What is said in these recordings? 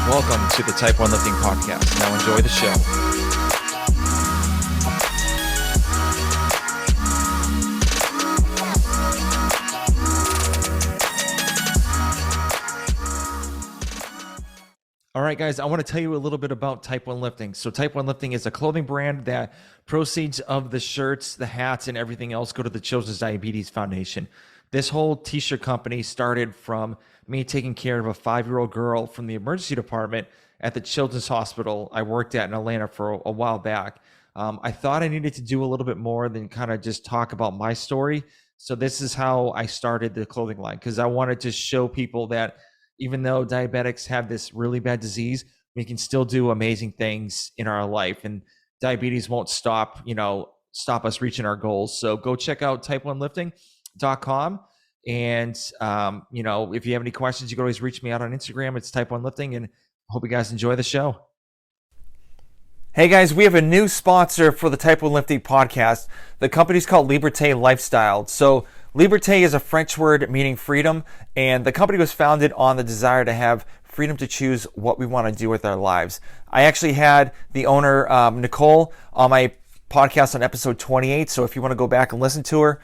Welcome to the Type 1 Lifting Podcast. Now enjoy the show. All right, guys, I want to tell you a little bit about Type 1 Lifting. So Type 1 Lifting is a clothing brand that proceeds of the shirts, the hats, and everything else go to the Children's Diabetes Foundation. This whole t-shirt company started from me taking care of a 5-year-old girl from the emergency department at the Children's Hospital I worked at in Atlanta for a while back. I thought I needed to do a little bit more than kind of just talk about my story. So this is how I started the clothing line, because I wanted to show people that even though diabetics have this really bad disease, we can still do amazing things in our life, and diabetes won't stop us reaching our goals. So go check out type1lifting.com. And, if you have any questions, you can always reach me out on Instagram. It's Type 1 Lifting, and hope you guys enjoy the show. Hey guys, we have a new sponsor for the Type 1 Lifting podcast. The company's called Liberté Lifestyle. So Liberté is a French word meaning freedom, and the company was founded on the desire to have freedom to choose what we want to do with our lives. I actually had the owner, Nicole, on my podcast on episode 28. So if you want to go back and listen to her,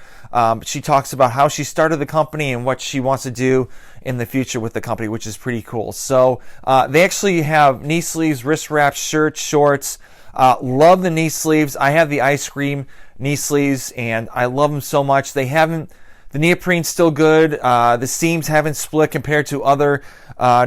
she talks about how she started the company and what she wants to do in the future with the company, which is pretty cool. So they actually have knee sleeves, wrist wraps, shirts, shorts. Love the knee sleeves. I have the ice cream knee sleeves and I love them so much. The neoprene's still good. The seams haven't split compared to other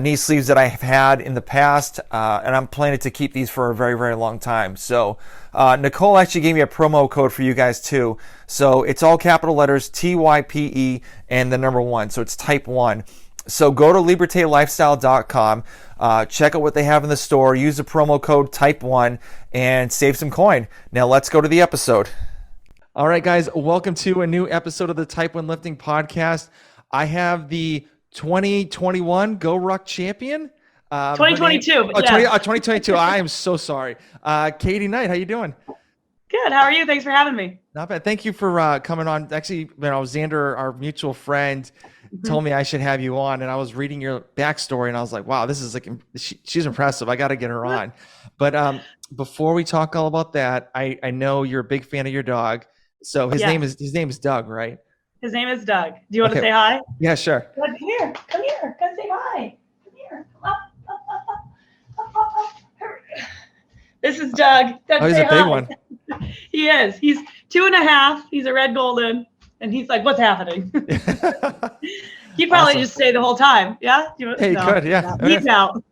knee sleeves that I've had in the past. And I'm planning to keep these for a very, very long time. So Nicole actually gave me a promo code for you guys too. So it's all capital letters, TYPE and the number 1. So it's Type 1. So go to libertelifestyle.com, check out what they have in the store, use the promo code Type 1 and save some coin. Now let's go to the episode. All right, guys, welcome to a new episode of the Type 1 Lifting Podcast. I have the 2021 Go Ruck champion. 2022. 2022. I am so sorry. Katie Knight, how you doing? Good. How are you? Thanks for having me. Not bad. Thank you for coming on. Actually, Xander, our mutual friend, told me I should have you on, and I was reading your backstory, and I was like, wow, this is like, she's impressive. I got to get her on. But before we talk all about that, I know you're a big fan of your dog. So his name is Doug, right? His name is Doug. Do you want to say hi? Yeah, sure. Come here. Come say hi. Come here. This is Doug. Doug, he's a big one. He is. He's 2.5. He's a red golden. And he's like, what's happening? He probably just stayed the whole time. Yeah? Hey, no, good. Yeah. He's out.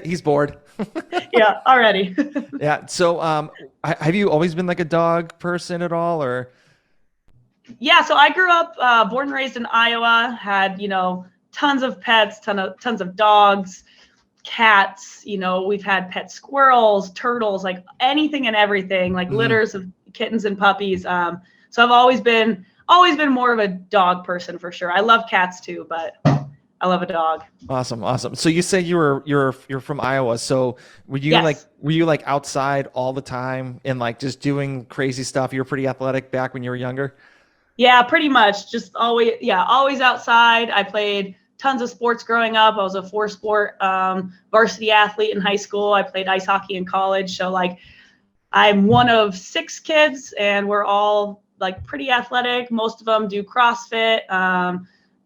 He's bored. Yeah, already. Yeah. So have you always been like a dog person at all, or? Yeah, so I grew up, born and raised in Iowa, had, tons of pets, tons of dogs, cats, we've had pet squirrels, turtles, like anything and everything, like litters of kittens and puppies. So I've always been more of a dog person for sure. I love cats too, but I love a dog. Awesome. So you say you're from Iowa. So were you like outside all the time and like just doing crazy stuff? You were pretty athletic back when you were younger? Yeah, pretty much. Just always outside. I played tons of sports growing up. I was a 4-sport varsity athlete in high school. I played ice hockey in college. So like I'm one of 6 kids and we're all like pretty athletic. Most of them do CrossFit.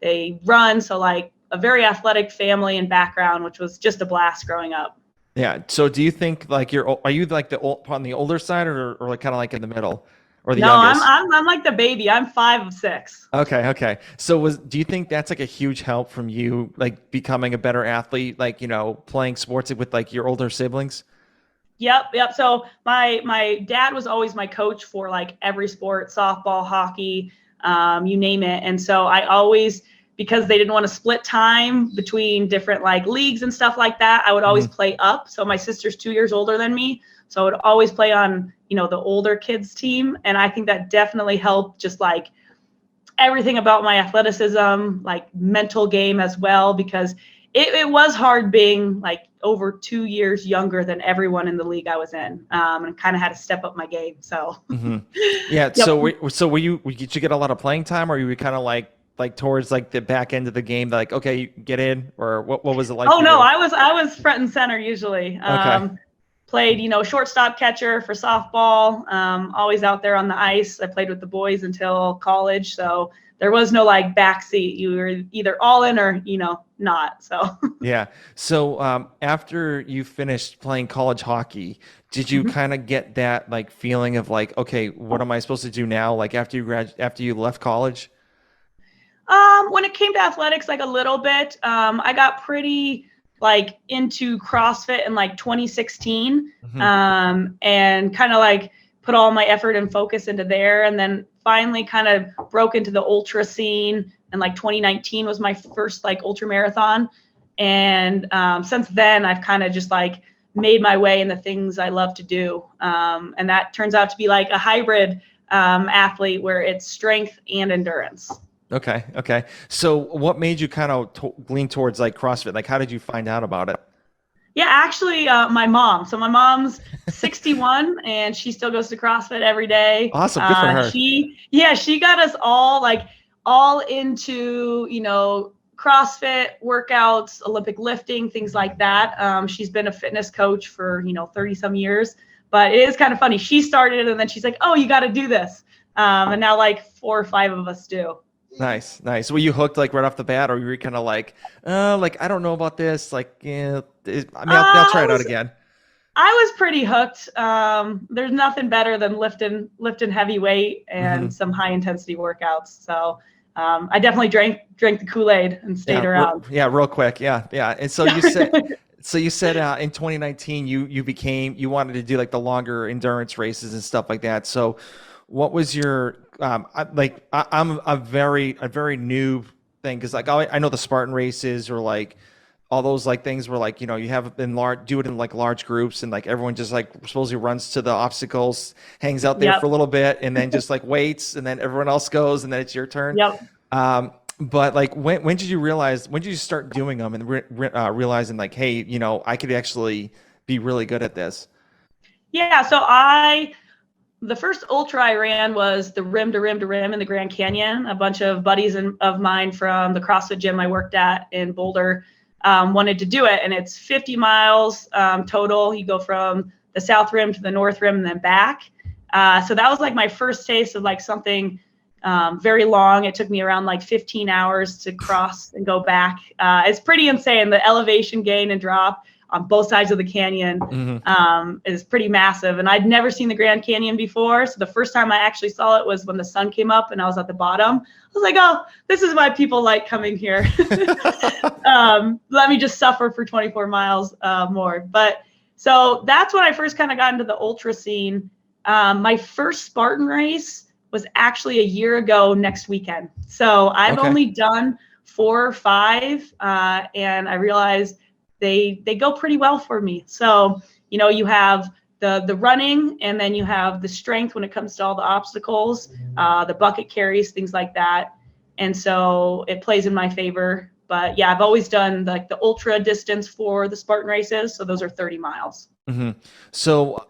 They run. So like a very athletic family and background, which was just a blast growing up. Yeah. So do you think like are you like on the older side or like kind of like in the middle? Or the no, youngest? I'm like the baby. I'm 5 of 6. Okay. So do you think that's like a huge help from you, like becoming a better athlete, like, playing sports with like your older siblings? Yep. So my dad was always my coach for like every sport, softball, hockey, you name it. And so I always, because they didn't want to split time between different like leagues and stuff like that, I would always play up. So my sister's 2 years older than me. So I would always play on, the older kids team. And I think that definitely helped just like everything about my athleticism, like mental game as well, because it was hard being like over 2 years younger than everyone in the league I was in, and kind of had to step up my game. So, yeah. Yep. So did you get a lot of playing time, or you were kind of like like towards like the back end of the game, like, okay, you get in, or what was it like Oh for no, you? I was front and center usually. Okay. Played, shortstop catcher for softball. Always out there on the ice. I played with the boys until college, so there was no like backseat. You were either all in or not. So. Yeah. So after you finished playing college hockey, did you kind of get that like feeling of like, okay, what am I supposed to do now? Like after you left college? When it came to athletics, like a little bit, I got pretty like into CrossFit in like 2016, Hmm. and kind of like put all my effort and focus into there, and then finally kind of broke into the ultra scene. And like 2019 was my first like ultra marathon, and since then I've kind of just like made my way in the things I love to do, and that turns out to be like a hybrid athlete where it's strength and endurance. Okay. Okay. So what made you kind of lean towards like CrossFit? Like, how did you find out about it? Yeah, actually, my mom. So my mom's 61 and she still goes to CrossFit every day. Awesome. Good for her. She got us all into, CrossFit workouts, Olympic lifting, things like that. She's been a fitness coach for, 30 some years, but it is kind of funny. She started and then she's like, oh, you got to do this. And now like 4 or 5 of us do. Nice, nice. Were you hooked like right off the bat, or were you kind of like I don't know about this. Like, yeah, I mean, I'll try I it out was again. I was pretty hooked. There's nothing better than lifting heavy weight and Hmm. some high intensity workouts. So I definitely drank the Kool-Aid and stayed Yeah, around. yeah, real quick. Yeah, yeah. And so you said in 2019 you wanted to do like the longer endurance races and stuff like that. So what was your I'm a very new thing because like I know the Spartan races or like all those like things where like you have in large do it in like large groups and like everyone just like supposedly runs to the obstacles, hangs out there for Yep. a little bit, and then just like waits, and then everyone else goes, and then it's your turn. Yep. But like when did you realize when did you start doing them and realizing like, hey, I could actually be really good at this? Yeah. The first ultra I ran was the rim to rim to rim in the Grand Canyon. A bunch of buddies of mine from the CrossFit gym I worked at in Boulder wanted to do it, and it's 50 miles total. You go from the south rim to the north rim and then back. So that was like my first taste of like something very long. It took me around like 15 hours to cross and go back. It's pretty insane. The elevation gain and drop on both sides of the canyon Hmm. is pretty massive. And I'd never seen the Grand Canyon before. So the first time I actually saw it was when the sun came up and I was at the bottom. I was like, oh, this is why people like coming here. Let me just suffer for 24 miles more. But so that's when I first kind of got into the ultra scene. My first Spartan race was actually a year ago next weekend. So I've Okay. only done 4 or 5, and I realized they go pretty well for me. So, you have the running, and then you have the strength when it comes to all the obstacles, the bucket carries, things like that. And so it plays in my favor. But yeah, I've always done like the ultra distance for the Spartan races. So those are 30 miles. Hmm. So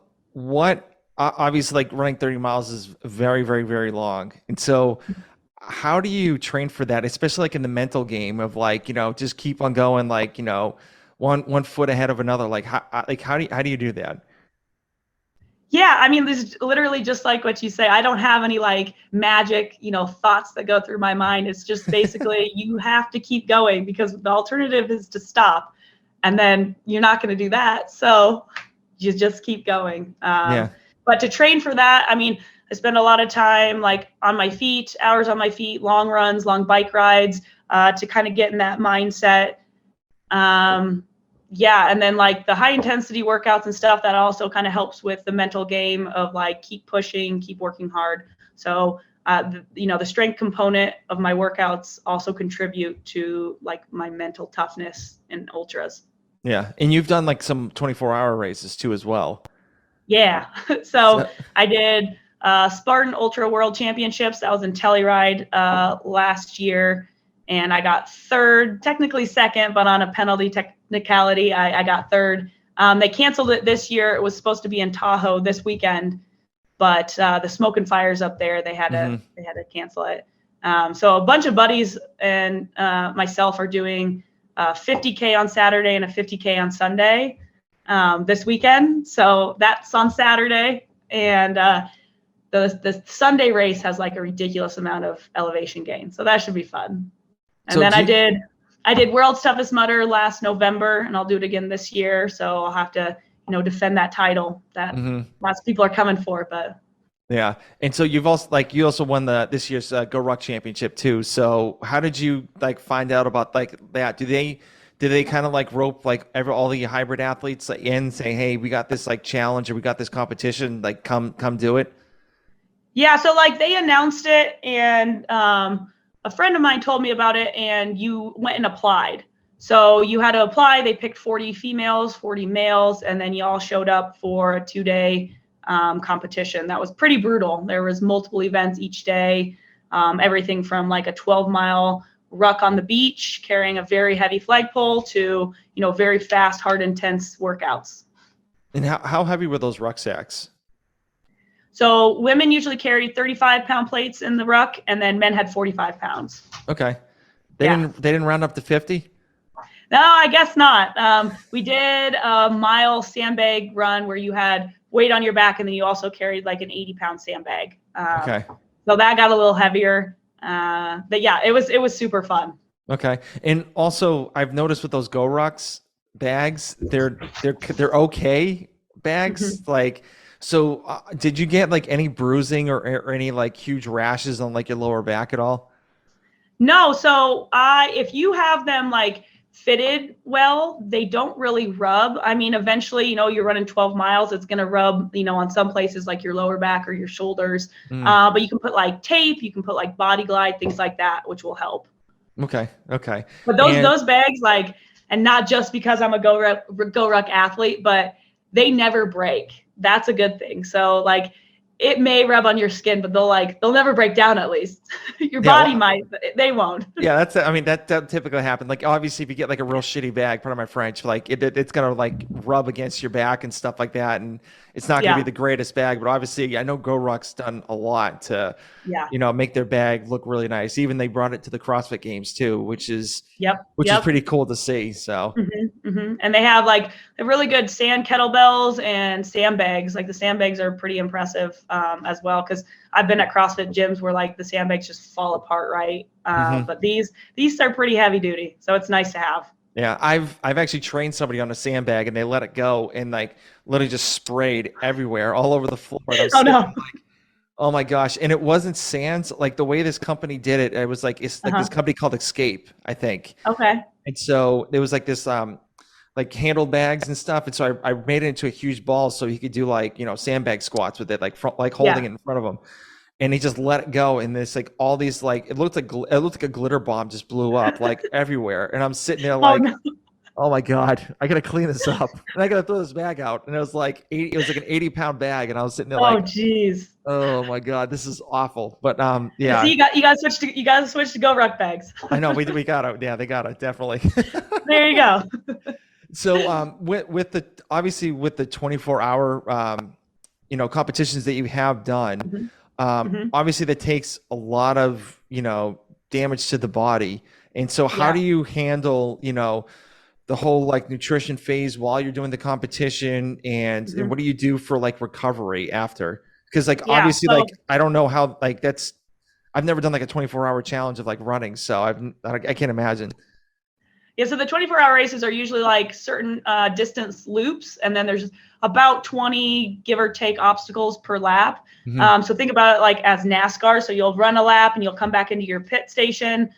obviously like running 30 miles is very, very, very long. And so how do you train for that, especially like in the mental game of like, just keep on going, like, one foot ahead of another. Like how do you do that? Yeah, I mean, this is literally just like what you say. I don't have any like magic, thoughts that go through my mind. It's just basically you have to keep going because the alternative is to stop, and then you're not going to do that. So you just keep going. Yeah. But to train for that, I mean, I spend a lot of time like on my feet, hours on my feet, long runs, long bike rides, to kind of get in that mindset. Um, yeah, and then like the high intensity workouts and stuff that also kind of helps with the mental game of like keep pushing, keep working hard. So the strength component of my workouts also contribute to like my mental toughness in ultras. Yeah. And you've done like some 24-hour races too as well. Yeah. So So, I did Spartan Ultra World Championships. That was in Telluride last year. And I got third, technically second, but on a penalty technicality, I got third. They canceled it this year. It was supposed to be in Tahoe this weekend, but the smoke and fires up there, they had to cancel it. So a bunch of buddies and myself are doing 50K on Saturday and a 50K on Sunday this weekend. So that's on Saturday. And the Sunday race has like a ridiculous amount of elevation gain. So that should be fun. And then I did World's Toughest Mudder last November, and I'll do it again this year. So I'll have to, defend that title that lots of people are coming for, but. Yeah. And so you also won this year's Go Ruck championship too. So how did you find out about that? Do they kind of rope all the hybrid athletes in, say, hey, we got this challenge or we got this competition, come do it? Yeah. So they announced it, and a friend of mine told me about it, and you went and applied. So you had to apply. They picked 40 females, 40 males, and then you all showed up for a 2-day competition. That was pretty brutal. There was multiple events each day, everything from a 12-mile ruck on the beach carrying a very heavy flagpole to very fast, hard, intense workouts. And how heavy were those rucksacks? So women usually carried 35-pound plates in the ruck, and then men had 45 pounds. Okay. They didn't round up to 50? No, I guess not. We did a mile sandbag run where you had weight on your back, and then you also carried an 80-pound sandbag. Okay. So that got a little heavier. But yeah, it was super fun. Okay. And also I've noticed with those Go Rucks bags, they're okay bags. So did you get any bruising or any huge rashes on your lower back at all? No. So if you have them fitted well, they don't really rub. I mean, eventually, you're running 12 miles, it's going to rub, on some places your lower back or your shoulders. But you can put tape, you can put Body Glide, things like that, which will help. Okay. But those bags, and not just because I'm a Go Ruck athlete, but they never break. That's a good thing. So it may rub on your skin, but they'll never break down, at least. Your body might, but they won't. Yeah, that typically happens. Obviously if you get a real shitty bag, pardon my French, it's gonna rub against your back and stuff like that, and it's not gonna be the greatest bag. But obviously I know Go Ruck's done a lot to make their bag look really nice. Even they brought it to the CrossFit Games too, which is pretty cool to see. So and they have really good sand kettlebells and sandbags. The sandbags are pretty impressive as well, because I've been at CrossFit gyms where the sandbags just fall apart, right? But these are pretty heavy duty, so it's nice to have. Yeah, I've actually trained somebody on a sandbag, and they let it go and literally just sprayed everywhere, all over the floor. Oh no! Oh my gosh! And it wasn't sands. The way this company did it, it was it's this company called Escape, I think. Okay. And so there was this handle bags and stuff, and so I made it into a huge ball so he could do sandbag squats with it, holding it in front of him. And he just let it go, and this all these it looked like a glitter bomb just blew up everywhere. And I'm sitting there oh my God, I gotta clean this up, and I gotta throw this bag out. And it was an 80-pound bag, and I was sitting there oh geez, oh my God, this is awful. But yeah. So you gotta switch to Go Ruck bags. I know we gotta, they gotta definitely. There you go. So with the 24-hour competitions that you have done. Obviously that takes a lot of, damage to the body. And so how do you handle, the whole nutrition phase while you're doing the competition, and what do you do for recovery after? Because obviously I don't know how I've never done a 24-hour challenge of running. So I can't imagine. Yeah, so the 24-hour races are usually certain distance loops, and then there's about 20 give or take obstacles per lap. So think about it as NASCAR. So you'll run a lap and you'll come back into your pit station.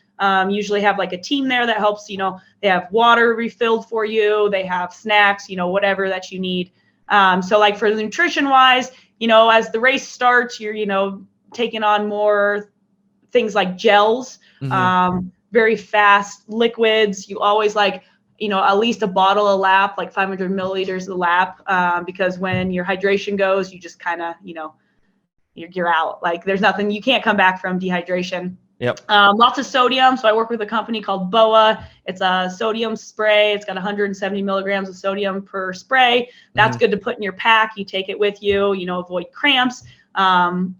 Usually have a team there that helps, they have water refilled for you, they have snacks, whatever that you need. So for the nutrition wise, as the race starts, you're, taking on more things like gels, very fast liquids. You always at least a bottle a lap, 500 milliliters a lap, because when your hydration goes, you just kind of, you're out. There's nothing, you can't come back from dehydration. Yep. Lots of sodium. So I work with a company called BOA. It's a sodium spray. It's got 170 milligrams of sodium per spray. That's good to put in your pack. You take it with you, avoid cramps.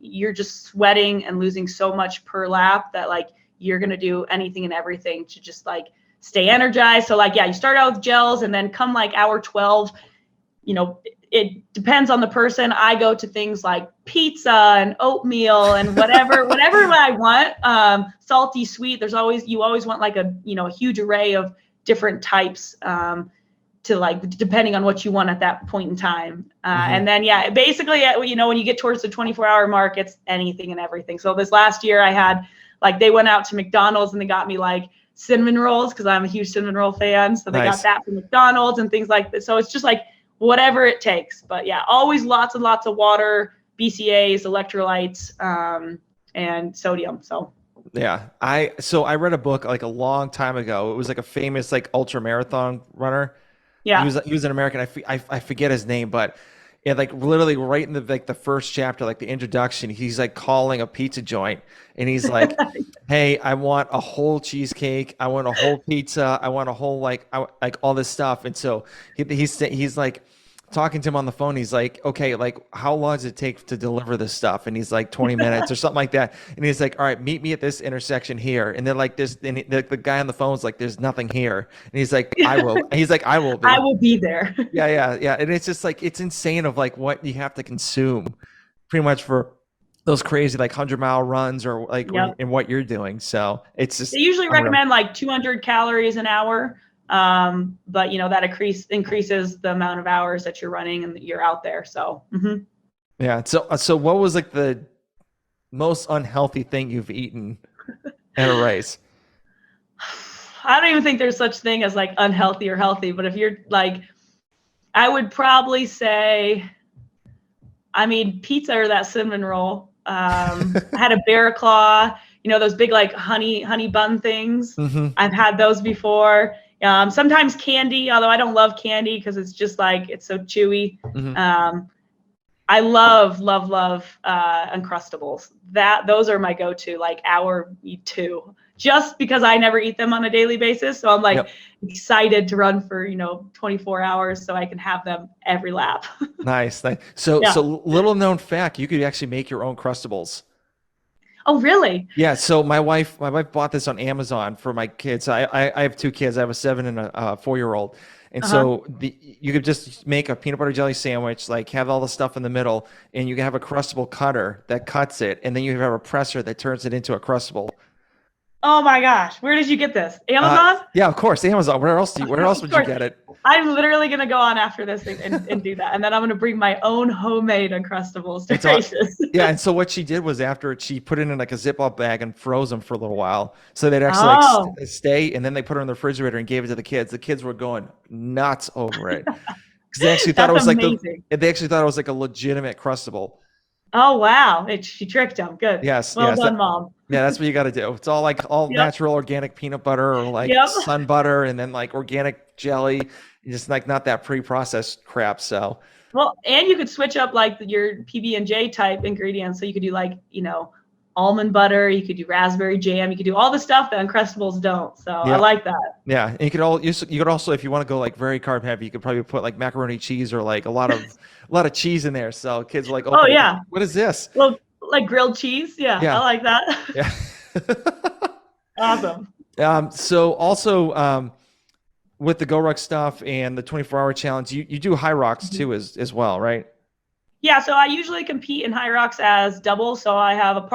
you're just sweating and losing so much per lap that like you're going to do anything and everything to just like stay energized. So like, yeah, you start out with gels, and then come like hour 12, it depends on the person. I go to things like pizza and oatmeal and whatever I want. Salty, sweet. You always want like a huge array of different types, to like, depending on what you want at that point in time. And then, yeah, basically, when you get towards the 24-hour mark, it's anything and everything. So this last year I had, like, they went out to McDonald's and they got me like cinnamon rolls, because I'm a huge cinnamon roll fan. So they got that from McDonald's and things like that. So it's just like whatever it takes. But yeah, always lots and lots of water, BCAAs, electrolytes, and sodium. So yeah, I read a book like a long time ago. It was like a famous like ultra marathon runner. yeah, He was an American. I forget his name, but yeah, like literally right in the first chapter, like the introduction, he's like calling a pizza joint, and he's like, "Hey, I want a whole cheesecake. I want a whole pizza. I want a whole like all this stuff." And so he's like talking to him on the phone. He's like, "Okay, like how long does it take to deliver this stuff?" And he's like, 20 minutes or something like that. And he's like, "All right, meet me at this intersection here." And then like this, and the guy on the phone's like, "There's nothing here." And he's like, "I will." And he's like, "I will be." I will be there. Yeah. And it's just like, it's insane of like what you have to consume pretty much for those crazy like 100-mile runs or like in what you're doing. So it's just, they usually recommend like 200 calories an hour. But that increases the amount of hours that you're running and that you're out there. So, yeah. So what was like the most unhealthy thing you've eaten at a race? I don't even think there's such thing as like unhealthy or healthy, but if you're like, I would probably say, I mean, pizza or that cinnamon roll. I had a bear claw, those big like honey bun things. I've had those before. Sometimes candy, although I don't love candy because it's just like, it's so chewy. I love Uncrustables. Those are my go-to, like hour 2, just because I never eat them on a daily basis. So I'm like excited to run for, 24 hours so I can have them every lap. Nice. So little known fact, you could actually make your own Crustables. Oh, really? Yeah. So my wife bought this on Amazon for my kids. I have 2 kids. I have a 7 and a 4-year-old. And so you could just make a peanut butter jelly sandwich, like have all the stuff in the middle, and you can have a Crustable cutter that cuts it. And then you have a presser that turns it into a Crustable. Oh my gosh. Where did you get this? Amazon? Yeah, of course. Amazon. Where else would you get it? I'm literally going to go on after this and do that. And then I'm going to bring my own homemade Uncrustables to races. Yeah. And so what she did was after she put it in like a Ziploc bag and froze them for a little while. So they'd actually like stay, and then they put it in the refrigerator and gave it to the kids. The kids were going nuts over it. Because they actually thought it was like a legitimate Crustable. Oh, wow. She tricked them. Good. Yes. Well done, Mom. Yeah, that's what you got to do. It's all natural organic peanut butter or like sun butter, and then like organic jelly, just like not that pre-processed crap. So well, and you could switch up like your PB&J type ingredients. So you could do like, almond butter, you could do raspberry jam, you could do all the stuff that Uncrustables don't. So I like that. Yeah. And you could also, if you want to go like very carb heavy, you could probably put like macaroni cheese or like a lot of cheese in there. So kids are like, oh yeah, what is this? Well, like grilled cheese. Yeah. I like that. Yeah. Awesome. So also with the Go Ruck stuff and the 24-hour challenge, you do high rocks too as well, right? Yeah, so I usually compete in high rocks as double. So I have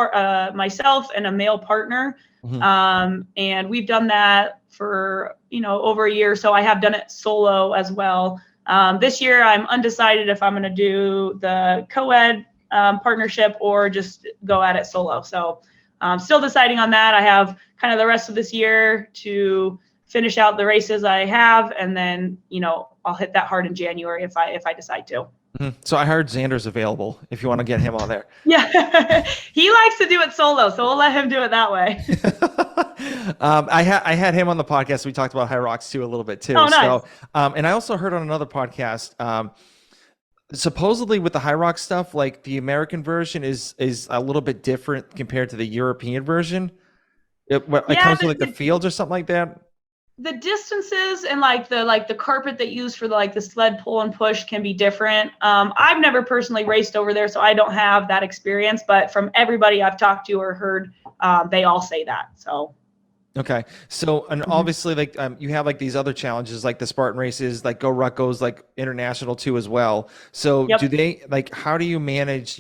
myself and a male partner, and we've done that for over a year. So I have done it solo as well. This year I'm undecided if I'm going to do the co-ed partnership or just go at it solo. So I'm still deciding on that. I have kind of the rest of this year to finish out the races I have, and then I'll hit that hard in January if I decide to. So I heard Xander's available if you want to get him on there. Yeah, he likes to do it solo, so we'll let him do it that way. I had him on the podcast. We talked about high rocks too a little bit too. Oh, nice. So, and I also heard on another podcast, supposedly with the high rock stuff, like the American version is a little bit different compared to the European version. It comes with like the fields or something like that. The distances and the carpet that you use for the sled pull and push can be different. I've never personally raced over there, so I don't have that experience. But from everybody I've talked to or heard, they all say that. So. Okay. So, and obviously, like, you have like these other challenges, like the Spartan races, like Go Ruck goes like international too as well. So, Yep. do they like, how do you manage,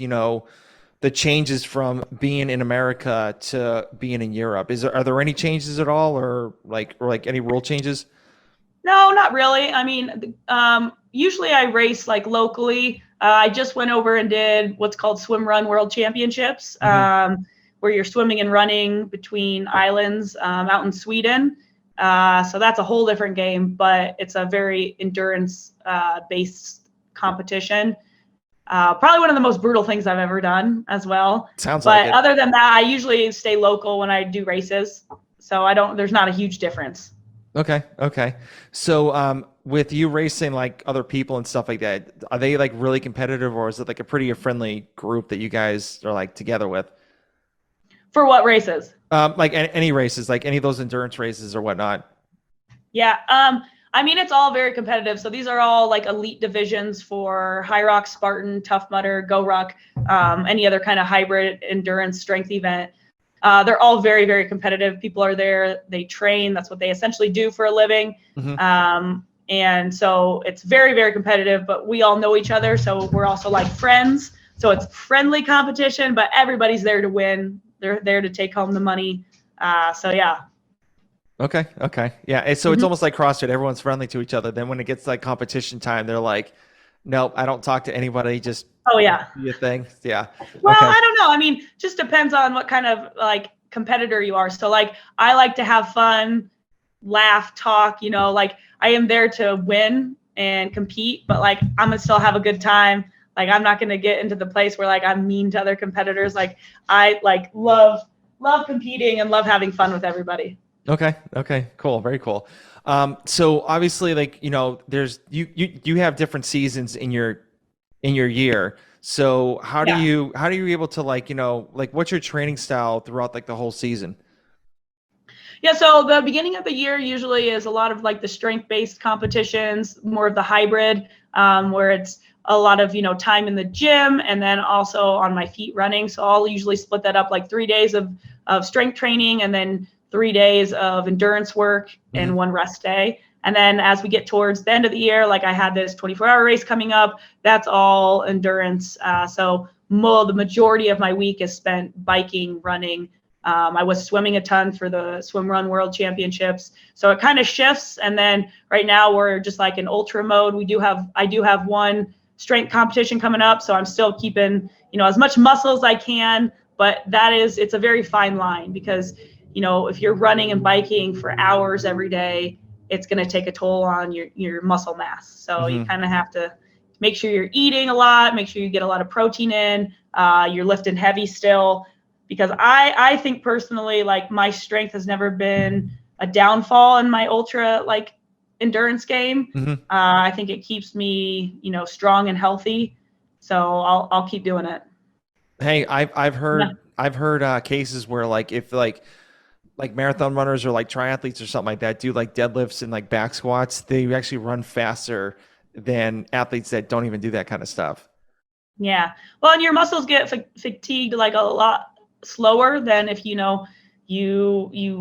the changes from being in America to being in Europe? Are there any changes at all, or like any rule changes? No, not really. I mean, usually I race like locally. I just went over and did what's called Swim Run World Championships, where you're swimming and running between islands out in Sweden. So that's a whole different game, but it's a very endurance based competition. Probably one of the most brutal things I've ever done as well. Sounds But like it. other than that, I usually stay local when I do races. So there's not a huge difference. Okay. Okay. So, with you racing like other people and stuff like that, are they like really competitive, or is it like a pretty friendly group that you guys are like together with? For what races? Like any races, like any of those endurance races or whatnot. Yeah. I mean, it's all very competitive. So these are all like elite divisions for High Rock, Spartan, Tough Mudder, Go Ruck, any other kind of hybrid endurance strength event. They're all very, very competitive. People are there. They train. That's what they essentially do for a living. And so it's very, very competitive, but we all know each other. So we're also like friends. So it's friendly competition, but everybody's there to win. They're there to take home the money. So yeah. Okay. Okay. Yeah. So it's almost like CrossFit. Everyone's friendly to each other. Then when it gets like competition time, they're like, nope, I don't talk to anybody. Just Oh yeah. do your thing. Yeah. Well, Okay. I don't know. I mean, just depends on what kind of like competitor you are. So like I like to have fun, laugh, talk, like I am there to win and compete, but like I'm gonna still have a good time. Like I'm not gonna get into the place where like I'm mean to other competitors. Like I like love competing and love having fun with everybody. Okay. Okay. Cool. Very cool. So obviously, like, there's you have different seasons in your year. So Yeah. how do you able to like, like what's your training style throughout like the whole season? Yeah, so the beginning of the year usually is a lot of like the strength-based competitions, more of the hybrid, where it's a lot of time in the gym and then also on my feet running. So I'll usually split that up like 3 days of strength training and then 3 days of endurance work and one rest day. And then as we get towards the end of the year, like I had this 24-hour race coming up, that's all endurance. So the majority of my week is spent biking, running. I was swimming a ton for the Swim Run World Championships. So it kind of shifts. And then right now we're just like in ultra mode. I do have one strength competition coming up. So I'm still keeping, as much muscle as I can, but it's a very fine line because, if you're running and biking for hours every day, it's going to take a toll on your muscle mass. So you kind of have to make sure you're eating a lot, make sure you get a lot of protein in, you're lifting heavy still. Because I think personally, like my strength has never been a downfall in my ultra like endurance game. I think it keeps me, strong and healthy. So I'll keep doing it. Hey, I've heard Yeah. I've heard cases where like if like marathon runners or like triathletes or something like that do like deadlifts and like back squats, they actually run faster than athletes that don't even do that kind of stuff. Yeah. Well, and your muscles get fatigued like a lot slower than if you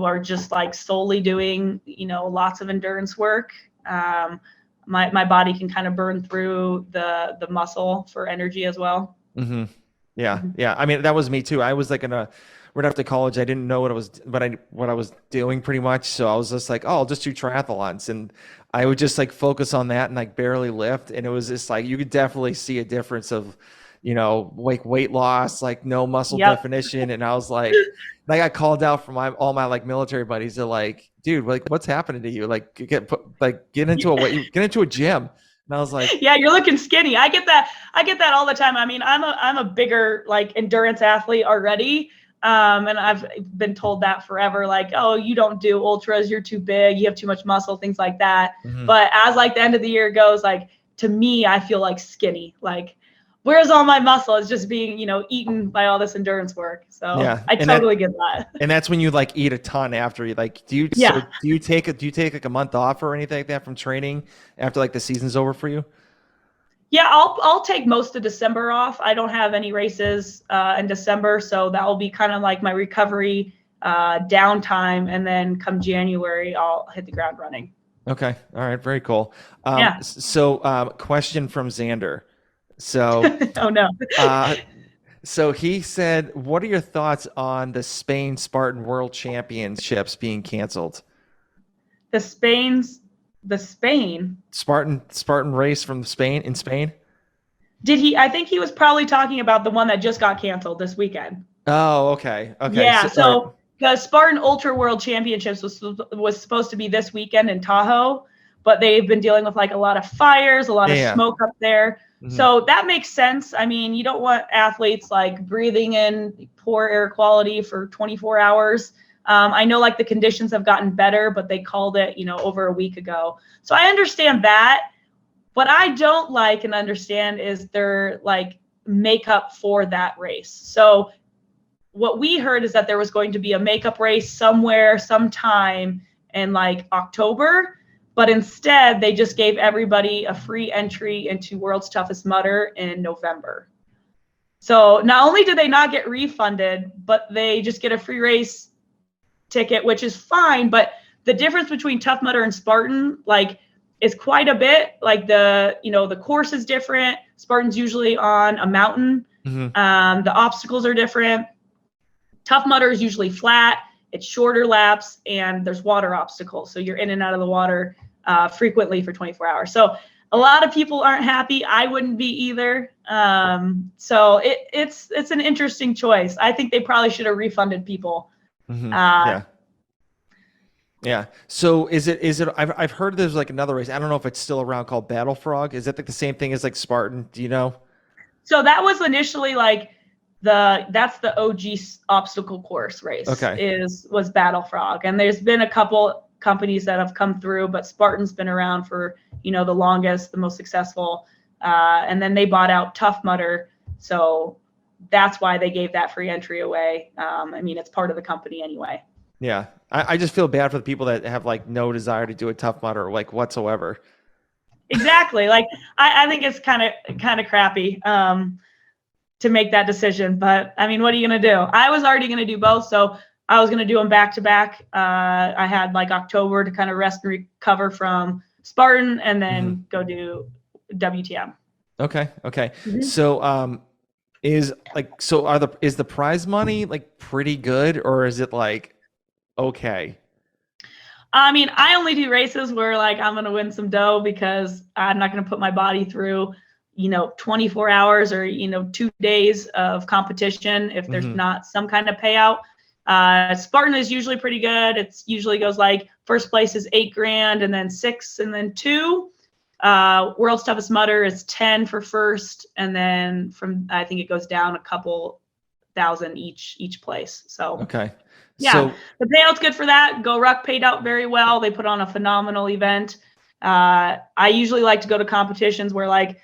are just like solely doing lots of endurance work. My body can kind of burn through the muscle for energy as well. Yeah, yeah. I mean, that was me too. I was like right after college. I didn't know what I was doing pretty much. So I was just like, oh, I'll just do triathlons, and I would just like focus on that and like barely lift. And it was just like you could definitely see a difference of, like weight loss, like no muscle Yep. definition. And I was like, I got called out from all my like military buddies. They're like, dude, like what's happening to you? Like get into get into a gym. And I was like, Yeah, you're looking skinny. I get that. I get that all the time. I mean, I'm a bigger like endurance athlete already. And I've been told that forever, like, oh, you don't do ultras, you're too big, you have too much muscle, things like that. But as like the end of the year goes, like to me, I feel like skinny. Like where's all my muscle? It's just being, eaten by all this endurance work. So Yeah. I totally get that. And that's when you like eat a ton after you like, do you take like a month off or anything like that from training after like the season's over for you? Yeah, I'll take most of December off. I don't have any races in December, so that will be kind of like my recovery downtime, and then come January, I'll hit the ground running. Okay. All right. Very cool. Yeah. So, question from Xander. So, Oh no. so he said, what are your thoughts on the Spain Spartan World Championships being canceled? The Spain. Spartan race from Spain in Spain? I think he was probably talking about the one that just got canceled this weekend. Oh, okay. Okay. Yeah. So the Spartan Ultra World Championships was supposed to be this weekend in Tahoe, but they've been dealing with like a lot of fires, a lot of smoke up there. Mm-hmm. So that makes sense. I mean, you don't want athletes like breathing in poor air quality for 24 hours. I know like the conditions have gotten better, but they called it, over a week ago. So I understand that. What I don't like and understand is their like makeup for that race. So what we heard is that there was going to be a makeup race somewhere, sometime in like October, but instead they just gave everybody a free entry into World's Toughest Mudder in November. So not only do they not get refunded, but they just get a free race ticket, which is fine. But the difference between Tough Mudder and Spartan, like, is quite a bit. Like the course is different. Spartan's usually on a mountain. Mm-hmm. The obstacles are different. Tough Mudder is usually flat. It's shorter laps, and there's water obstacles. So you're in and out of the water frequently for 24 hours. So a lot of people aren't happy. I wouldn't be either. So it's an interesting choice. I think they probably should have refunded people. Mm-hmm. Yeah. So is it? I've heard there's like another race. I don't know if it's still around, called Battle Frog. Is that like the same thing as like Spartan? Do you know? So that was initially like that's the OG obstacle course race. Okay. Was Battle Frog, and there's been a couple companies that have come through, but Spartan's been around for the longest, the most successful, and then they bought out Tough Mudder, so that's why they gave that free entry away. I mean, it's part of the company anyway. Yeah, I just feel bad for the people that have like no desire to do a Tough Mudder like whatsoever. Exactly. Like I think it's kind of crappy to make that decision, but I mean, what are you gonna do? I was already gonna do both, so I was gonna do them back to back. I had like October to kind of rest and recover from Spartan, and then go do WTM. Okay. Mm-hmm. So is the prize money like pretty good, or is it like okay? I mean, I only do races where like I'm going to win some dough, because I'm not going to put my body through, 24 hours or, 2 days of competition if there's not some kind of payout. Spartan is usually pretty good. It's usually goes like first place is $8,000, and then 6, and then 2. World's Toughest Mudder is 10 for first, and then I think it goes down a couple thousand each place. So okay. Yeah, so, the payout's good for that. Go Ruck paid out very well. They put on a phenomenal event. I usually like to go to competitions where like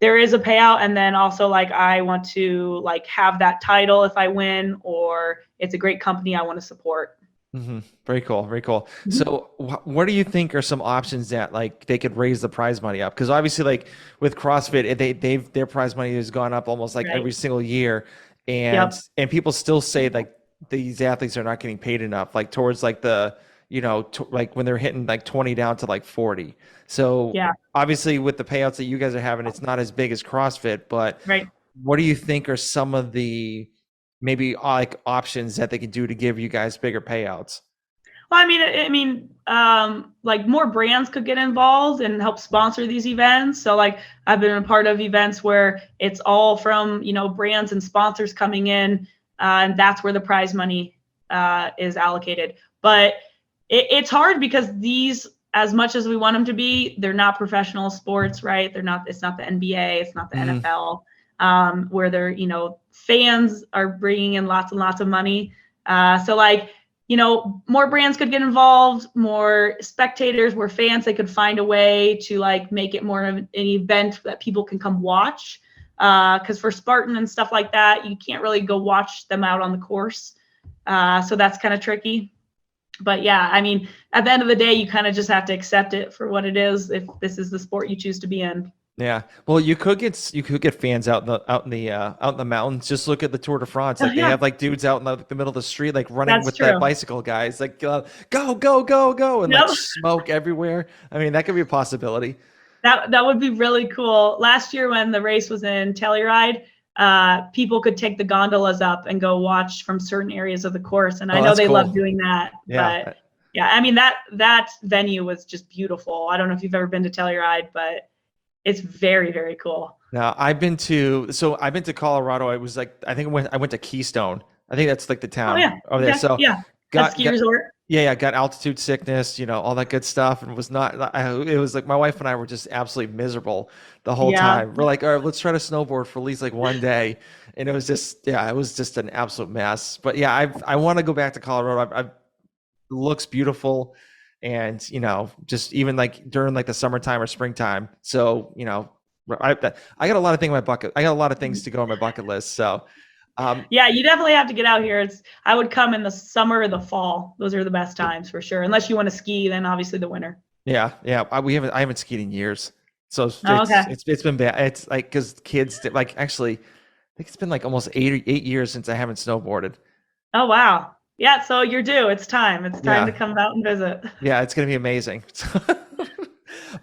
there is a payout, and then also like I want to like have that title if I win, or it's a great company I want to support. Mm-hmm. Very cool. Very cool. Mm-hmm. So what do you think are some options that like they could raise the prize money up? Because obviously like with CrossFit, their prize money has gone up almost like every single year. And people still say like these athletes are not getting paid enough, like towards like the, like when they're hitting like 20 down to like 40. So obviously with the payouts that you guys are having, it's not as big as CrossFit, but what do you think are some of the maybe like options that they could do to give you guys bigger payouts? Well, I mean, like more brands could get involved and help sponsor these events. So like I've been a part of events where it's all from, brands and sponsors coming in, and that's where the prize money is allocated. But it's hard because these, as much as we want them to be, they're not professional sports, right? It's not the NBA, it's not the NFL, where they're, fans are bringing in lots and lots of money. So like, more brands could get involved, more spectators, more fans. They could find a way to like make it more of an event that people can come watch. Because for Spartan and stuff like that, you can't really go watch them out on the course. So that's kind of tricky. But yeah, I mean, at the end of the day, you kind of just have to accept it for what it is if this is the sport you choose to be in. Yeah. Well, you could get fans out in the mountains. Just look at the Tour de France. Oh, Like they yeah, have like dudes out in the middle of the street, like running that's with the true. bicycle guys, like go go go go, and like Yep. smoke everywhere. I mean, that could be a possibility. That would be really cool. Last year when the race was in Telluride, people could take the gondolas up and go watch from certain areas of the course, and I Oh, know that's they love cool. doing that. Yeah. But yeah, I mean that venue was just beautiful. I don't know if you've ever been to Telluride, but it's very, very cool. Now I've been to Colorado. I was like I went to Keystone. I think that's like the Oh town yeah, over there. okay, So yeah, a ski got resort. yeah, got altitude sickness, all that good stuff, and was not. It was like my wife and I were just absolutely miserable the whole Yeah, time. We're like, all right, let's try to snowboard for at least like one day, and it was just yeah, it was just an absolute mess. But yeah, I want to go back to Colorado. It looks beautiful, and just even like during like the summertime or springtime. So I got a lot of things on my bucket. I got a lot of things to go on my bucket list. So. Um, yeah, you definitely have to get out here. I would come in the summer or the fall. Those are the best times for sure. Unless you want to ski, then obviously the winter. Yeah, yeah. I haven't skied in years, so Oh, okay. it's been bad. It's like because like actually, I think it's been like almost 8 years since I haven't snowboarded. Oh wow. Yeah, so you're due. It's time. It's time to Yeah, come out and visit. yeah. It's gonna be amazing.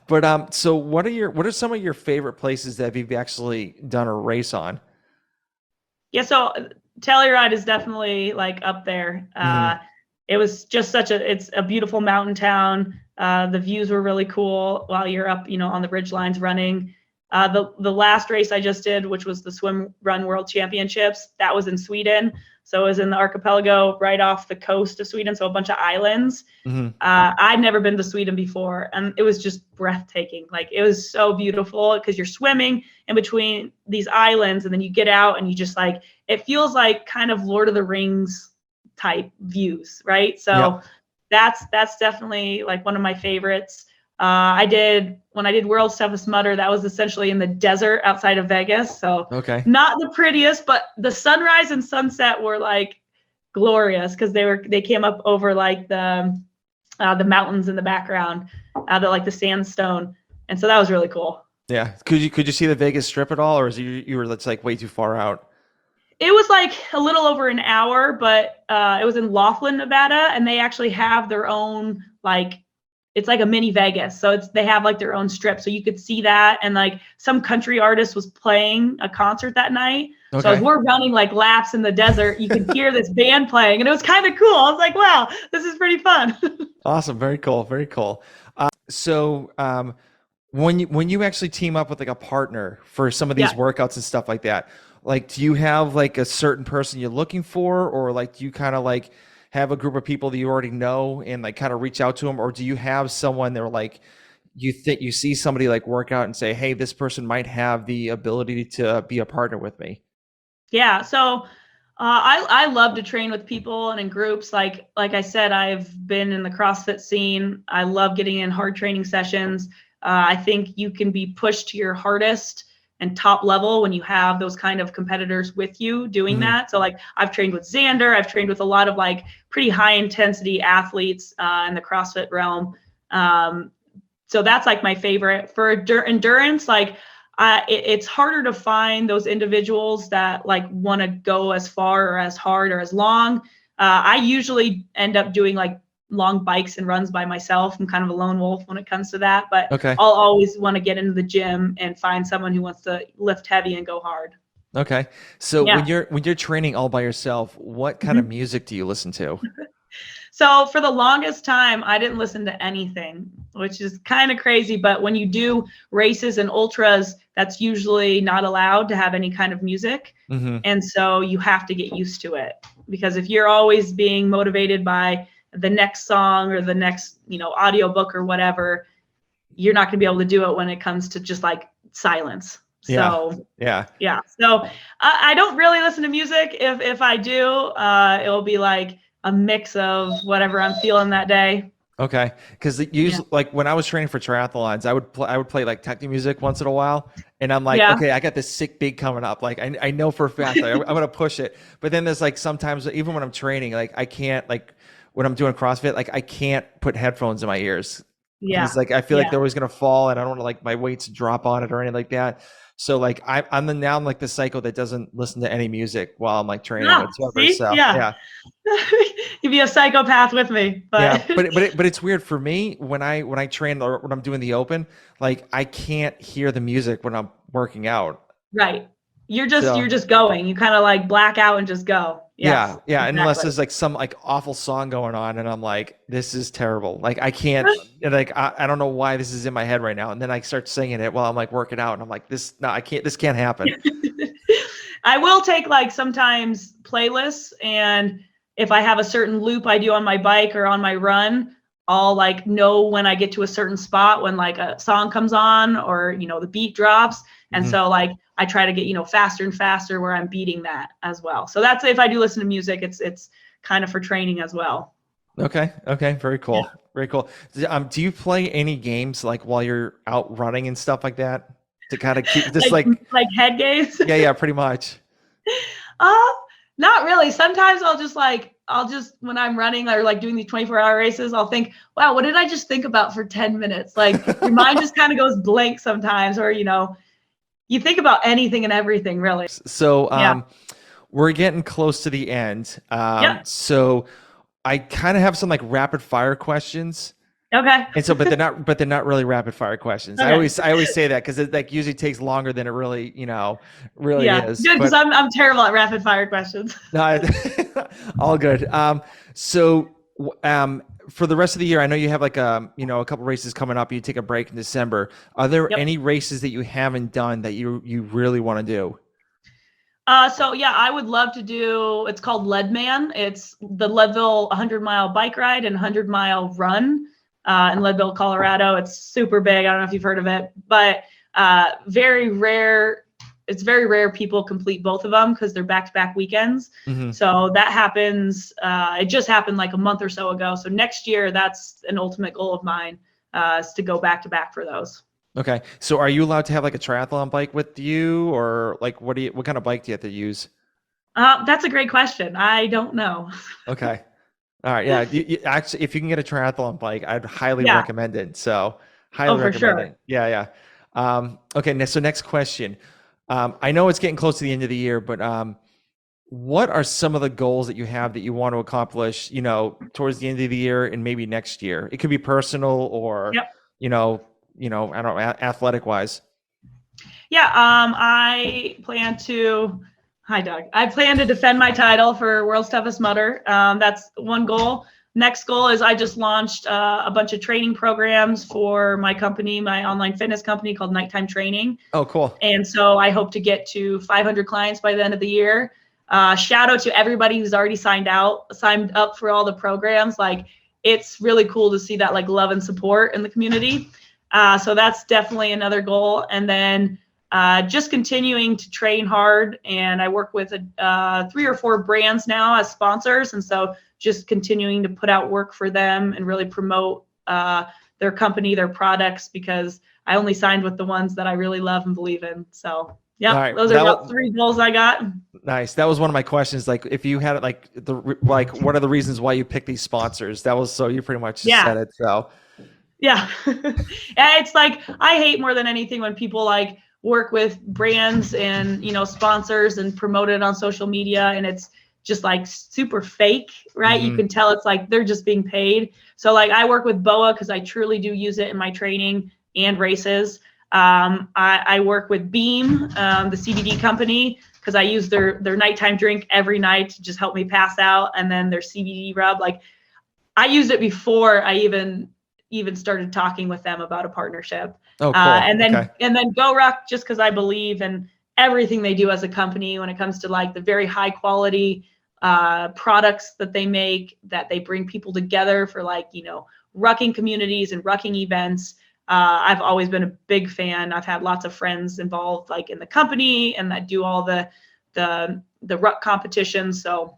But so what are some of your favorite places that you've actually done a race on? Yeah, so Telluride is definitely like up there. Hmm. It was just it's a beautiful mountain town. The views were really cool while you're up, on the ridge lines running. The last race I just did, which was the Swim Run World Championships, that was in Sweden. So it was in the archipelago right off the coast of Sweden, so a bunch of islands. Hmm. I'd never been to Sweden before, and it was just breathtaking. Like it was so beautiful because you're swimming in between these islands, and then you get out, and you just like it feels like kind of Lord of the Rings type views, right? So Yep. that's definitely like one of my favorites. When I did World's Toughest Mudder, that was essentially in the desert outside of Vegas. So Okay. not the prettiest, but the sunrise and sunset were like glorious because they came up over like the mountains in the background, like the sandstone, and so that was really cool. Yeah. Could you see the Vegas Strip at all, or is you were that's like way too far out? It was like a little over an hour, but it was in Laughlin, Nevada, and they actually have their own like it's like a mini Vegas. So they have like their own strip. So you could see that. And like some country artist was playing a concert that night. So as Okay. we're running like laps in the desert, you could hear this band playing and it was kind of cool. I was like, wow, this is pretty fun. Awesome. Very cool. Very cool. So when you actually team up with like a partner for some of these Yeah. workouts and stuff like that, like do you have like a certain person you're looking for, or like do you kind of like have a group of people that you already know and like kind of reach out to them, or do you have someone that are like you think you see somebody like work out and say, hey, this person might have the ability to be a partner with me? Yeah. So I love to train with people and in groups. Like I said, I've been in the CrossFit scene. I love getting in hard training sessions. I think you can be pushed to your hardest and top level when you have those kind of competitors with you doing Hmm. that. So like I've trained with Xander, I've trained with a lot of like pretty high intensity athletes in the CrossFit realm. So that's like my favorite for endurance. Like it's harder to find those individuals that like want to go as far or as hard or as long. I usually end up doing like long bikes and runs by myself. I'm kind of a lone wolf when it comes to that, but Okay. I'll always want to get into the gym and find someone who wants to lift heavy and go hard. Okay. So Yeah. when you're training all by yourself, what kind of Mhm. music do you listen to? So for the longest time, I didn't listen to anything, which is kind of crazy. But when you do races and ultras, that's usually not allowed to have any kind of music. Hmm. And so you have to get used to it because if you're always being motivated by the next song or the next, audiobook or whatever, you're not going to be able to do it when it comes to just like silence. Yeah. So Yeah. yeah, so I don't really listen to music. If I do, it'll be like a mix of whatever I'm feeling that day. Okay, because Yeah. usually, like when I was training for triathlons, I would play like techno music once in a while, and I'm like, Yeah. okay, I got this sick beat coming up. Like I know for a fact like, I'm gonna push it. But then there's like sometimes even when I'm training, like I can't like when I'm doing CrossFit, like I can't put headphones in my ears because Yeah. like I feel like Yeah. they're always gonna fall, and I don't want to like my weights drop on it or anything like that. So like I'm like the psycho that doesn't listen to any music while I'm like training Ah, whatsoever. see? So Yeah. yeah. You'd be a psychopath with me, Yeah, but but it's weird for me when I train or when I'm doing the open, like I can't hear the music when I'm working out. right. You're So just going. You kind of like black out and just go. Yes, yeah, unless exactly. there's like some like awful song going on and I'm like, this is terrible. Like I can't like I don't know why this is in my head right now. And then I start singing it while I'm like working out and I'm like, I can't this can't happen. I will take like sometimes playlists, and if I have a certain loop I do on my bike or on my run, I'll like know when I get to a certain spot when like a song comes on or the beat drops. And Mhm. so like I try to get faster and faster where I'm beating that as well. So that's if I do listen to music, it's kind of for training as well. Okay. Okay. Very Yeah. cool. Very cool. Do you play any games like while you're out running and stuff like that to kind of keep just Like like like head games. yeah, pretty much. Uh, Not really. Sometimes I'll just when I'm running or like doing these 24-hour races, I'll think, wow, what did I just think about for 10 minutes? Like your mind just kind of goes blank sometimes, or you think about anything and everything really. So Yeah. we're getting close to the end. Yep. So I kind of have some like rapid fire questions. Okay. And so, but they're not really rapid fire questions. Okay. I always say that because it like usually takes longer than it really, really Yeah. is. Good, because But I'm terrible at rapid fire questions. no, all good. So, for the rest of the year, I know you have like a couple races coming up. You take a break in December. Are there Yep. any races that you haven't done that you really want to do? So yeah, I would love to do. It's called Leadman. It's the Leadville 100-mile bike ride and 100-mile run in Leadville, Colorado. It's super big. I don't know if you've heard of it, but very rare. It's very rare people complete both of them because they're back-to-back weekends. Hmm. So that happens. It just happened like a month or so ago. So next year, that's an ultimate goal of mine is to go back-to-back for those. Okay. So, are you allowed to have like a triathlon bike with you, or like what kind of bike do you have to use? That's a great question. I don't know. Okay. All right, yeah. Actually, if you can get a triathlon bike, I'd highly Yeah. recommend it. So, Oh, highly for recommend sure. it. Yeah, yeah. Okay, so next question. I know it's getting close to the end of the year, but what are some of the goals that you have that you want to accomplish, towards the end of the year and maybe next year? It could be personal or, Yep. I don't know, athletic wise. Yeah, I plan to. Hi, Doug. I plan to defend my title for World's Toughest Mudder. That's one goal. Next goal is I just launched a bunch of training programs for my company, my online fitness company called Nighttime Training. Oh, cool. And so I hope to get to 500 clients by the end of the year. Shout out to everybody who's already signed up for all the programs. Like it's really cool to see that like love and support in the community. So that's definitely another goal. And then just continuing to train hard. And I work with 3 or 4 brands now as sponsors. And so just continuing to put out work for them and really promote their company, their products, because I only signed with the ones that I really love and believe in. So All yeah, right. those are about 3 goals I got. Nice. That was one of my questions. Like, if you had what are the reasons why you pick these sponsors? That was so you pretty much Yeah. said it. So Yeah. And it's like, I hate more than anything when people like work with brands and, sponsors and promote it on social media. And it's just like super fake, right? You mhm. can tell it's like they're just being paid. So like I work with BOA because I truly do use it in my training and races. I work with Beam, the CBD company, because I use their nighttime drink every night to just help me pass out. And then their CBD rub, like I used it before I even started talking with them about a partnership. Oh, cool. And Okay. then Go Ruck, just because I believe in everything they do as a company when it comes to like the very high quality products that they make, that they bring people together for like, rucking communities and rucking events. I've always been a big fan. I've had lots of friends involved like in the company and that do all the ruck competitions. So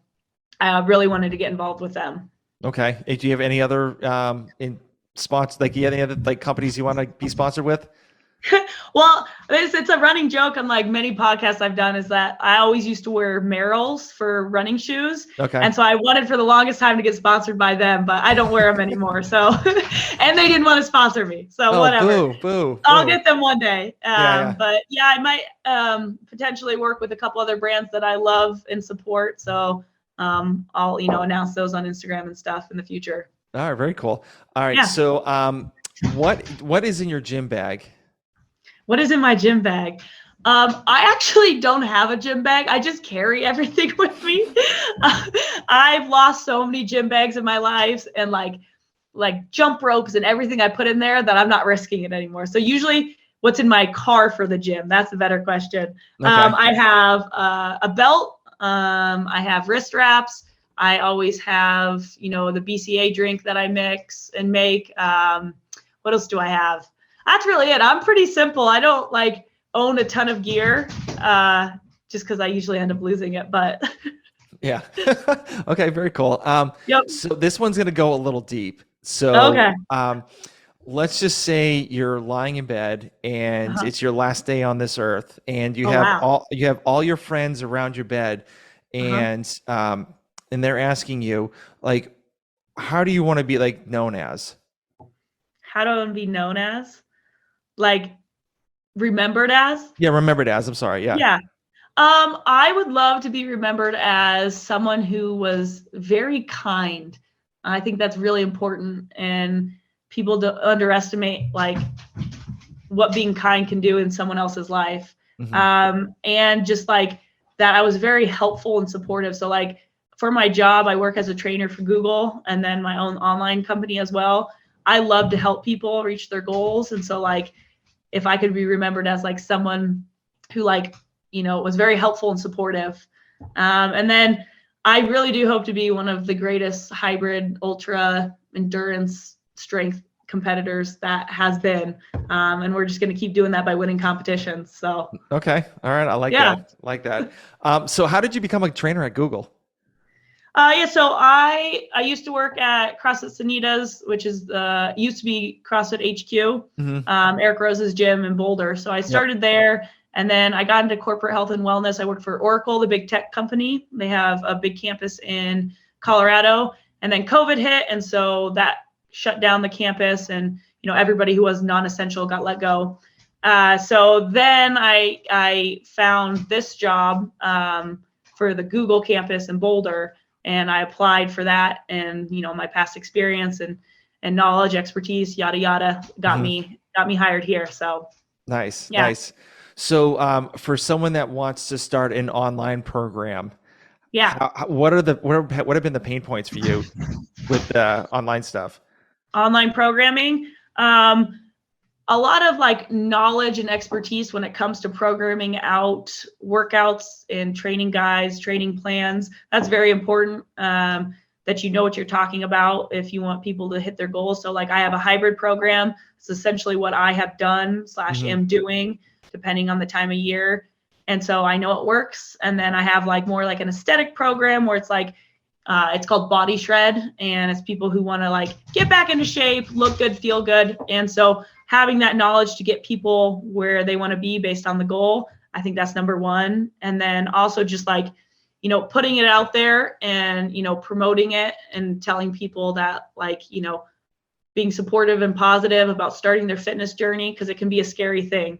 I really wanted to get involved with them. Okay. Do you have any other in spots like do you have any other like companies you want to be sponsored with? Well, it's a running joke on like many podcasts I've done is that I always used to wear Merrells for running shoes. Okay. And so I wanted for the longest time to get sponsored by them, but I don't wear them anymore. So, and they didn't want to sponsor me. So Oh, whatever. boo, boo, I'll boo. get them one day. Yeah, yeah. But yeah, I might potentially work with a couple other brands that I love and support. So I'll, announce those on Instagram and stuff in the future. All right, very cool. All right. Yeah. So what is in your gym bag? What is in my gym bag? I actually don't have a gym bag. I just carry everything with me. I've lost so many gym bags in my life and like jump ropes and everything I put in there that I'm not risking it anymore. So usually what's in my car for the gym? That's the better question. Okay. I have a belt. I have wrist wraps. I always have, the BCA drink that I mix and make. What else do I have? That's really it. I'm pretty simple. I don't like own a ton of gear just because I usually end up losing it. But Yeah. Okay, very cool. Yep. So this one's gonna go a little deep. So Okay. let's just say you're lying in bed and it's your last day on this earth, and you have wow. all your friends around your bed, and they're asking you like, how do you want to be like known as? How do I want to be known as? Like remembered as? Yeah, remembered as. I'm sorry. Yeah. Yeah. I would love to be remembered as someone who was very kind. I think that's really important, and people don't underestimate like what being kind can do in someone else's life. And just like that, I was very helpful and supportive. So like for my job, I work as a trainer for Google and then my own online company as well. I love to help people reach their goals. And so like, if I could be remembered as like someone who like, was very helpful and supportive. And then I really do hope to be one of the greatest hybrid ultra endurance strength competitors that has been. And we're just going to keep doing that by winning competitions. So. Okay. All right. I like that. Like that. So how did you become a trainer at Google? So I used to work at CrossFit Sanitas, which is used to be CrossFit HQ, Eric Rose's gym in Boulder. So I started there, and then I got into corporate health and wellness. I worked for Oracle, the big tech company. They have a big campus in Colorado, and then COVID hit, and so that shut down the campus, and everybody who was non-essential got let go. So then I found this job for the Google campus in Boulder. And I applied for that, and my past experience and knowledge, expertise, yada yada, got me hired here. So nice. So for someone that wants to start an online program, what have been the pain points for you with online stuff? Online programming. A lot of like knowledge and expertise when it comes to programming out workouts and training guides, training plans. That's very important that you know what you're talking about if you want people to hit their goals. So like I have a hybrid program. It's essentially what I have done / am doing depending on the time of year. And so I know it works. And then I have like more like an aesthetic program where it's like, it's called Body Shred, and it's people who want to like get back into shape, look good, feel good. And so having that knowledge to get people where they want to be based on the goal, I think that's number one. And then also just like, putting it out there and, promoting it and telling people that like, being supportive and positive about starting their fitness journey, because it can be a scary thing.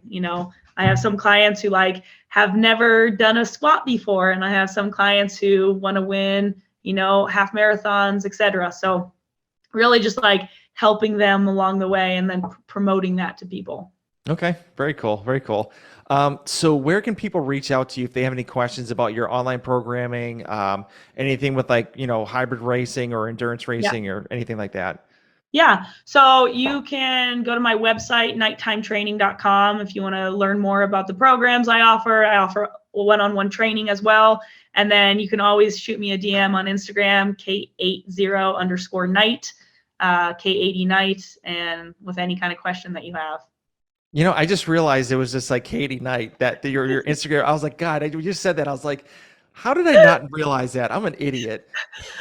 I have some clients who like have never done a squat before, and I have some clients who want to win, half marathons, etc. So really just like helping them along the way and then promoting that to people. Okay. Very cool. Very cool. So where can people reach out to you if they have any questions about your online programming, anything with like, hybrid racing or endurance racing or anything like that? Yeah. So you can go to my website, nighttimetraining.com, if you want to learn more about the programs I offer. I offer one-on-one training as well. And then you can always shoot me a DM on Instagram, K80_night, K80 night, and with any kind of question that you have. I just realized it was just like Katie Knight that your Instagram. I was like, God, you just said that. I was like, How did I not realize that? I'm an idiot.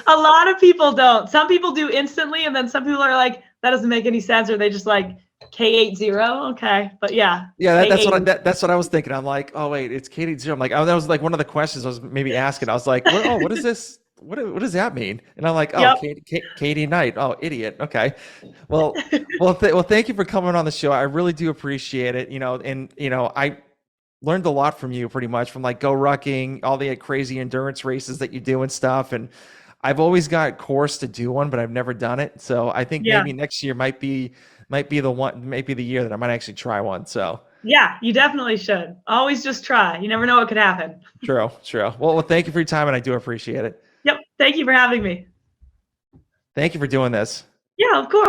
A lot of people don't. Some people do instantly, and then some people are like, that doesn't make any sense, or they just like K80. Okay. But yeah, Yeah, K80. that's what I was thinking. I'm like, oh wait, it's Katie Zero. I'm like, oh, that was like one of the questions I was maybe asking. I was like, what is this? What does that mean? And I'm like, oh, Yep. Katie Knight. Oh, idiot. Okay. Well, thank you for coming on the show. I really do appreciate it. And I learned a lot from you pretty much from like Go Rucking, all the crazy endurance races that you do and stuff. And I've always got course to do one, but I've never done it. So I think Yeah. maybe next year might be the year that I might actually try one. So Yeah, you definitely should. Always just try. You never know what could happen. true, true. Well, thank you for your time, and I do appreciate it. Yep. Thank you for having me. Thank you for doing this. Yeah, of course.